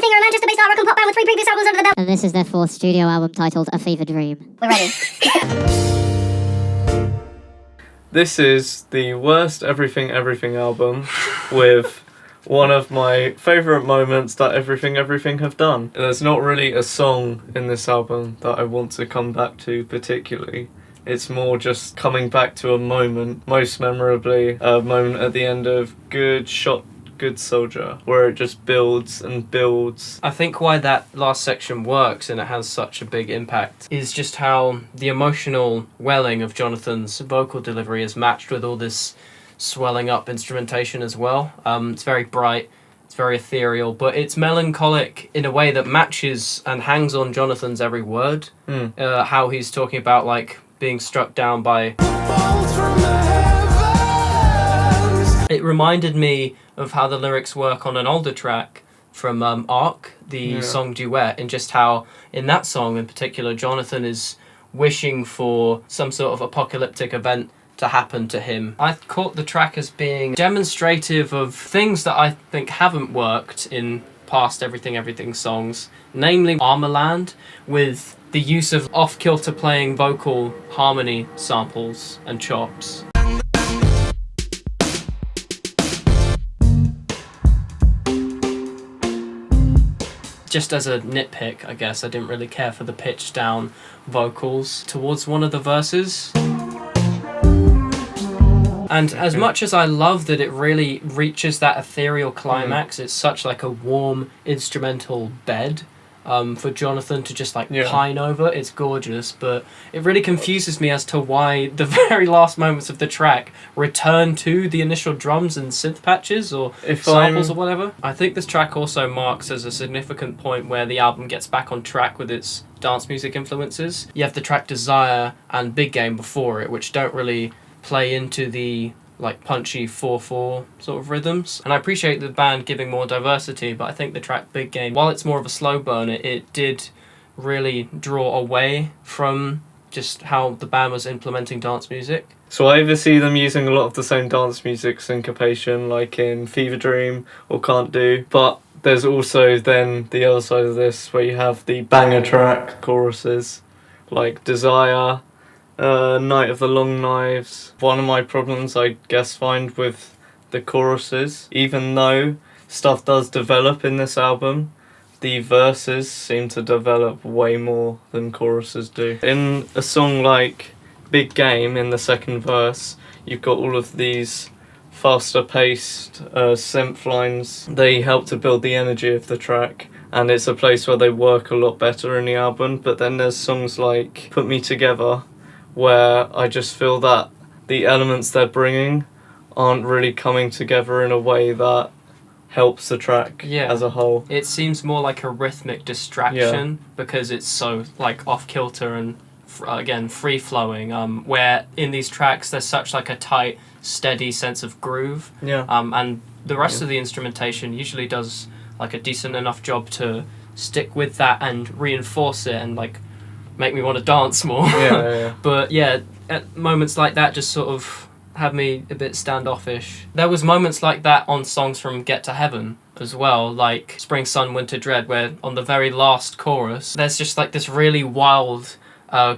Evening are a Manchester-based art rock and pop band with 3 previous albums under the belt. And this is their 4th studio album titled A Fever Dream. We're ready. This is the worst Everything Everything album with one of my favourite moments that Everything Everything have done. There's not really a song in this album that I want to come back to particularly. It's more just coming back to a moment, most memorably a moment at the end of Good Shot, Good Soldier, where it just builds and builds. I think why that last section works and it has such a big impact is just how the emotional welling of Jonathan's vocal delivery is matched with all this swelling up instrumentation as well. It's very bright, it's very ethereal, but it's melancholic in a way that matches and hangs on Jonathan's every word. How he's talking about like being struck down by... It reminded me of how the lyrics work on an older track from Arc, the song Duet, and just how in that song in particular Jonathan is wishing for some sort of apocalyptic event to happen to him. I caught the track as being demonstrative of things that I think haven't worked in past Everything Everything songs, namely Armorland, with the use of off-kilter playing vocal harmony samples and chops. Just as a nitpick, I guess, I didn't really care for the pitched down vocals towards one of the verses. And as much as I love that it really reaches that ethereal climax, it's such like a warm instrumental bed for Jonathan to just like pine over. It's gorgeous, but it really confuses me as to why the very last moments of the track return to the initial drums and synth patches or samples or whatever. I think this track also marks as a significant point where the album gets back on track with its dance music influences. You have the track Desire and Big Game before it, which don't really play into the like punchy 4/4 sort of rhythms, and I appreciate the band giving more diversity, but I think the track Big Game, while it's more of a slow burn, it did really draw away from just how the band was implementing dance music. So I either see them using a lot of the same dance music syncopation like in Fever Dream or Can't Do, but there's also then the other side of this where you have the banger track choruses like Desire, Night of the Long Knives. One of my problems I guess find with the choruses, even though stuff does develop in this album, the verses seem to develop way more than choruses do. In a song like Big Game, in the second verse, you've got all of these faster paced synth lines. They help to build the energy of the track, and it's a place where they work a lot better in the album. But then there's songs like Put Me Together, where I just feel that the elements they're bringing aren't really coming together in a way that helps the track as a whole. It seems more like a rhythmic distraction because it's so like off-kilter and again free-flowing, where in these tracks there's such like a tight, steady sense of groove. And the rest of the instrumentation usually does like a decent enough job to stick with that and reinforce it and like make me want to dance more. But at moments like that just sort of had me a bit standoffish. There was moments like that on songs from Get to Heaven as well, like Spring Sun Winter Dread, where on the very last chorus there's just like this really wild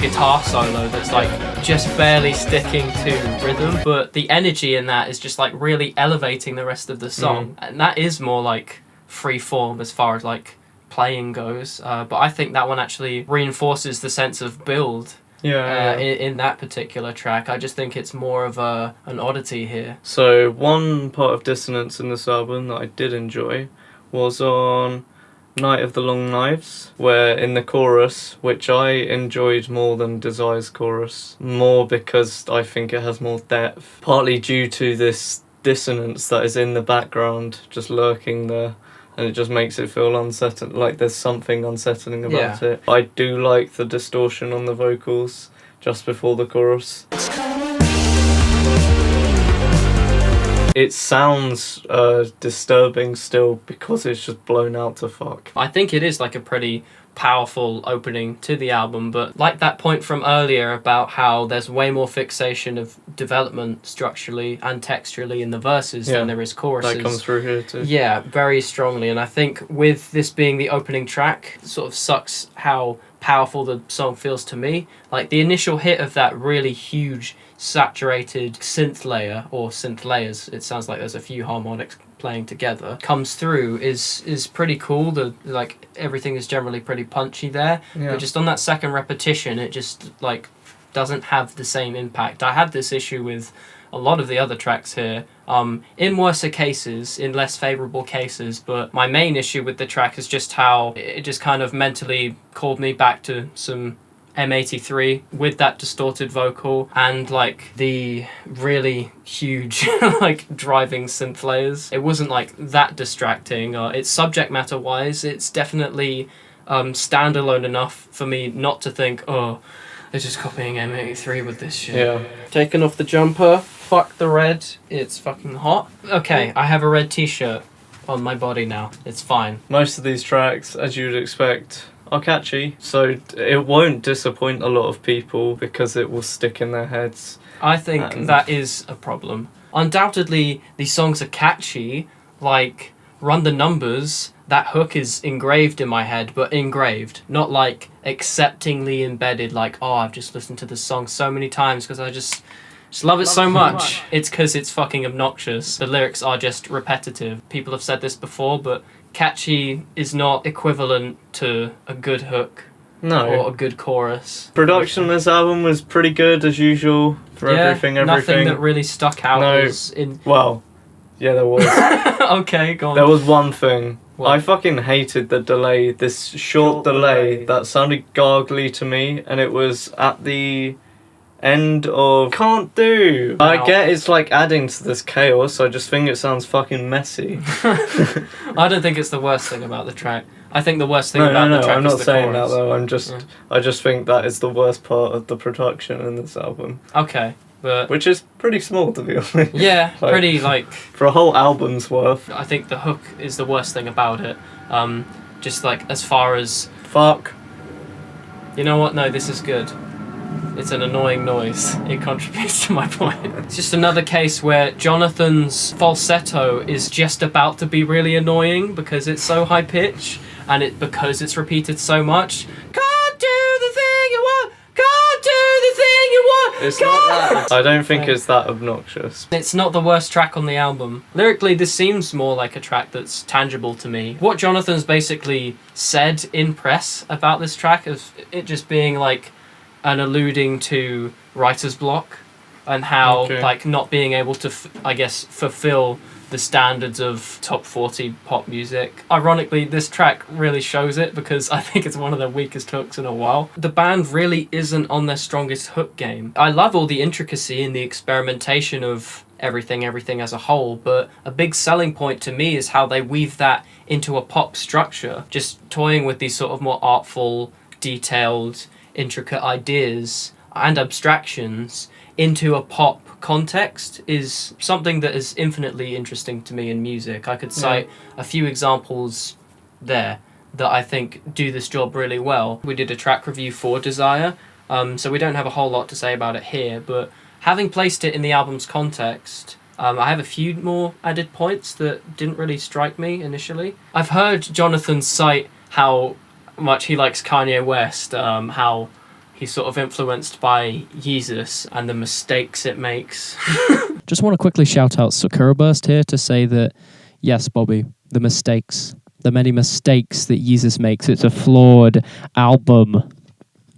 guitar solo that's like just barely sticking to rhythm, but the energy in that is just like really elevating the rest of the song. And that is more like free form as far as like playing goes, but I think that one actually reinforces the sense of build in that particular track. I just think it's more of an oddity here. So one part of dissonance in this album that I did enjoy was on Night of the Long Knives, where in the chorus, which I enjoyed more than Desire's chorus, more because I think it has more depth, partly due to this dissonance that is in the background just lurking there, and it just makes it feel unsettling, like there's something unsettling about it. I do like the distortion on the vocals just before the chorus. it sounds disturbing still because it's just blown out to fuck. I think it is like a pretty powerful opening to the album, but like that point from earlier about how there's way more fixation of development structurally and texturally in the verses than there is choruses. That comes through here too. Yeah, very strongly, and I think with this being the opening track, it sort of sucks how powerful the song feels to me. Like the initial hit of that really huge saturated synth layer, or synth layers, it sounds like there's a few harmonics playing together, comes through is pretty cool. The like everything is generally pretty punchy there, but just on that second repetition it just like doesn't have the same impact. I had this issue with a lot of the other tracks here, in worse cases, in less favourable cases, but my main issue with the track is just how it just kind of mentally called me back to some M83 with that distorted vocal and like the really huge like driving synth layers. It wasn't like that distracting. It's subject matter wise, it's definitely standalone enough for me not to think, oh, they're just copying M83 with this shit. Yeah. Taking off the jumper, fuck the red, it's fucking hot. Okay, I have a red t-shirt on my body now, it's fine. Most of these tracks, as you'd expect, are catchy, so it won't disappoint a lot of people because it will stick in their heads. I think that is a problem. Undoubtedly, these songs are catchy, like Run the Numbers, that hook is engraved in my head, but engraved, not like acceptingly embedded, like, oh, I've just listened to this song so many times because I just love it so much. It's because it's fucking obnoxious. The lyrics are just repetitive. People have said this before, but catchy is not equivalent to a good hook. No. Or a good chorus. Production on this album was pretty good as usual for everything. Nothing that really stuck out. No. Was in... Well, yeah, there was. Okay, go on. There was one thing. What? I fucking hated the delay. This short delay that sounded gargly to me, and it was at the end of Can't Do. Wow. I get it's like adding to this chaos. I just think it sounds fucking messy. I don't think it's the worst thing about the track. I think the worst thing about the track I'm is not the saying chorus. that though. I just think that is the worst part of the production in this album, Okay, but which is pretty small to be honest. yeah, Like, pretty like. for a whole album's worth. I think the hook is the worst thing about it. Just like as far as Fuck. you know what? No, this is good. It's an annoying noise. It contributes to my point. It's just another case where Jonathan's falsetto is just about to be really annoying because it's so high pitch and because it's repeated so much. Can't do the thing you want. Can't do the thing you want. It's not that. I don't think it's that obnoxious. It's not the worst track on the album. Lyrically, this seems more like a track that's tangible to me. What Jonathan's basically said in press about this track is it just being like an alluding to writer's block and how like not being able to fulfill the standards of top 40 pop music. Ironically, this track really shows it because I think it's one of their weakest hooks in a while. The band really isn't on their strongest hook game. I love all the intricacy and the experimentation of everything as a whole, but a big selling point to me is how they weave that into a pop structure, just toying with these sort of more artful, detailed, intricate ideas and abstractions into a pop context is something that is infinitely interesting to me in music. I could cite a few examples there that I think do this job really well. We did a track review for Desire, so we don't have a whole lot to say about it here, but having placed it in the album's context, I have a few more added points that didn't really strike me initially. I've heard Jonathan cite how much he likes Kanye West, how he's sort of influenced by Yeezus and the mistakes it makes. Just want to quickly shout out Sakuraburst here to say that, yes, Bobby, the many mistakes that Yeezus makes, it's a flawed album.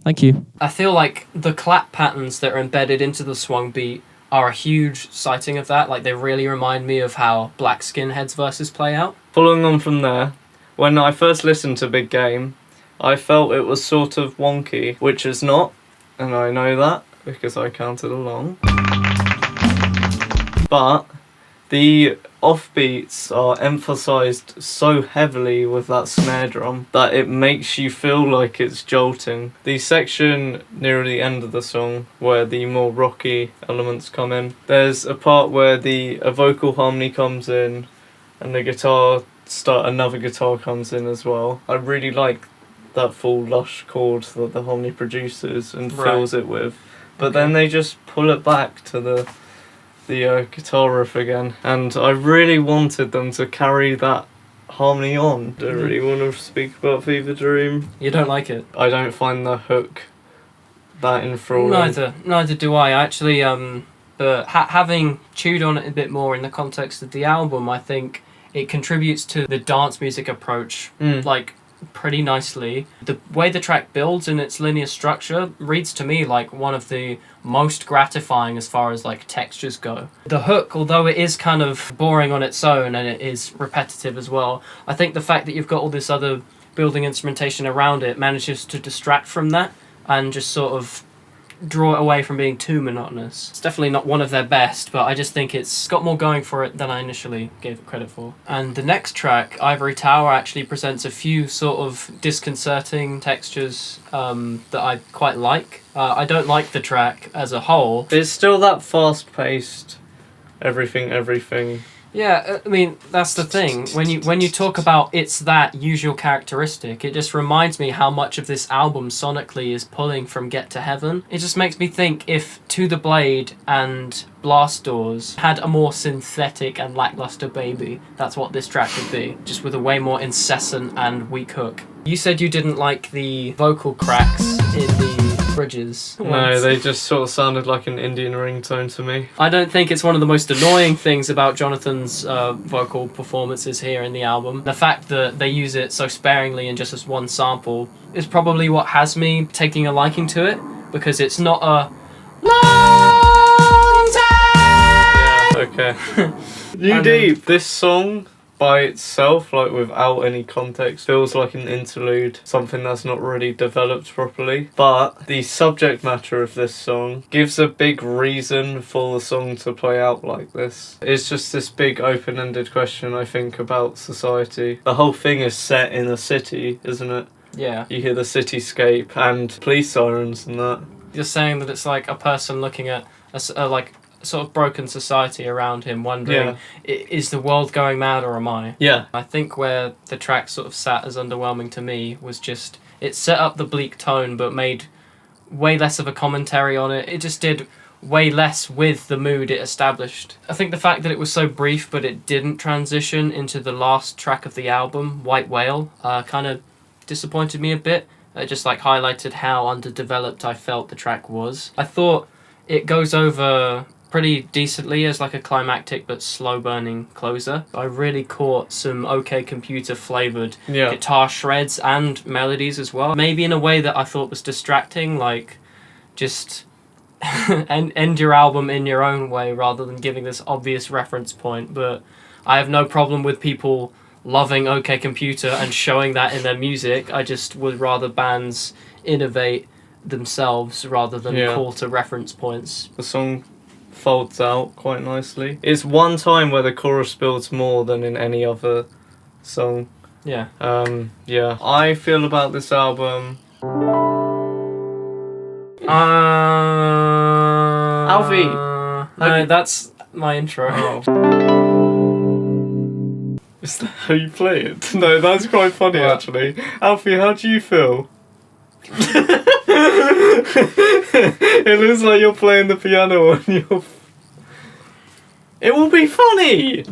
Thank you. I feel like the clap patterns that are embedded into the swung beat are a huge sighting of that. Like, they really remind me of how Black Skinheads verses play out. Following on from there, when I first listened to Big Game, I felt it was sort of wonky, which is not, and I know that because I counted along. But the offbeats are emphasized so heavily with that snare drum that it makes you feel like it's jolting. The section near the end of the song where the more rocky elements come in, there's a part where a vocal harmony comes in and another guitar comes in as well. I really like that full lush chord that the harmony produces and fills it with, but then they just pull it back to the guitar riff again, and I really wanted them to carry that harmony on. Don't really want to speak about Fever Dream. You don't like it? I don't find the hook that enthralling. Neither do I. Actually, but having chewed on it a bit more in the context of the album, I think it contributes to the dance music approach, like, pretty nicely. The way the track builds in its linear structure reads to me like one of the most gratifying as far as like textures go. The hook, although it is kind of boring on its own and it is repetitive as well, I think the fact that you've got all this other building instrumentation around it manages to distract from that and just sort of draw it away from being too monotonous. It's definitely not one of their best, but I just think it's got more going for it than I initially gave it credit for. And the next track, Ivory Tower, actually presents a few sort of disconcerting textures that I quite like. I don't like the track as a whole. It's still that fast-paced, everything. Yeah, I mean, that's the thing. When you talk about it's that usual characteristic, it just reminds me how much of this album sonically is pulling from Get to Heaven. It just makes me think if To the Blade and Blast Doors had a more synthetic and lackluster baby, that's what this track would be. Just with a way more incessant and weak hook. You said you didn't like the vocal cracks in the bridges. No, they just sort of sounded like an Indian ringtone to me. I don't think it's one of the most annoying things about Jonathan's vocal performances here in the album. The fact that they use it so sparingly in just as one sample is probably what has me taking a liking to it, because it's not a long time. Yeah, okay. New Deep. This song by itself, like without any context, feels like an interlude, something that's not really developed properly. But the subject matter of this song gives a big reason for the song to play out like this. It's just this big open-ended question, I think, about society. The whole thing is set in a city, isn't it? Yeah. You hear the cityscape and police sirens and that. You're saying that it's like a person looking at a like sort of broken society around him, wondering, is the world going mad or am I? Yeah. I think where the track sort of sat as underwhelming to me was just, it set up the bleak tone but made way less of a commentary on it. It just did way less with the mood it established. I think the fact that it was so brief but it didn't transition into the last track of the album, White Whale, kind of disappointed me a bit. It just like highlighted how underdeveloped I felt the track was. I thought it goes over pretty decently as like a climactic but slow burning closer. I really caught some OK Computer flavoured guitar shreds and melodies as well. Maybe in a way that I thought was distracting, like just end your album in your own way rather than giving this obvious reference point. But I have no problem with people loving OK Computer and showing that in their music. I just would rather bands innovate themselves rather than call to reference points. The song folds out quite nicely. It's one time where the chorus builds more than in any other song. Yeah. I feel about this album. Alfie. No, that's my intro. Oh. Is that how you play it? No, that's quite funny actually. Alfie, how do you feel? It looks like you're playing the piano on your... It will be funny!